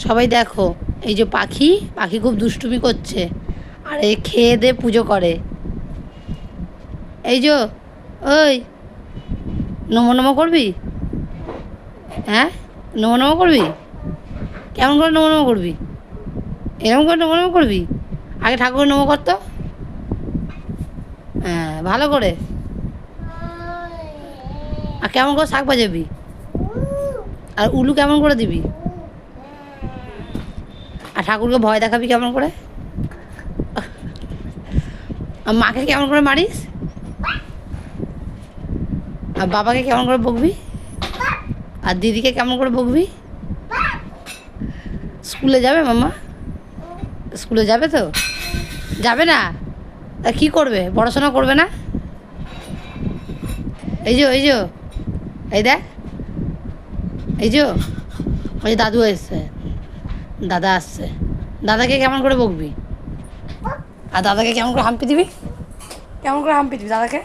সবাই দেখো, এই যে পাখি, পাখি খুব দুষ্টুমি করছে আর এই খেয়ে দিয়ে পুজো করে। এই যে, ওই নমো নমো করবি? হ্যাঁ, নমো নমো করবি? কেমন করে নমো নমো করবি? এরকম করে নমো নমো করবি? আগে ঠাকুর নমো করতো। হ্যাঁ, ভালো করে। আর কেমন করে শাক বাজাবি? আর উলু কেমন করে দিবি? আর ঠাকুরকে ভয় দেখাবি কেমন করে? আর মাকে কেমন করে মারিস? আর বাবাকে কেমন করে বকবি? আর দিদিকে কেমন করে বকবি? স্কুলে যাবে মামা? স্কুলে যাবে তো? যাবে না? তা কী করবে? পড়াশোনা করবে না? এই যে, এই যে, এই দেখ, এই যে, ওই যে দাদু এসছে, দাদা আসছে। দাদাকে কেমন করে বকবি? আর দাদাকে কেমন করে হাম্পি দিবি? কেমন করে হাম্পি দিবি দাদাকে?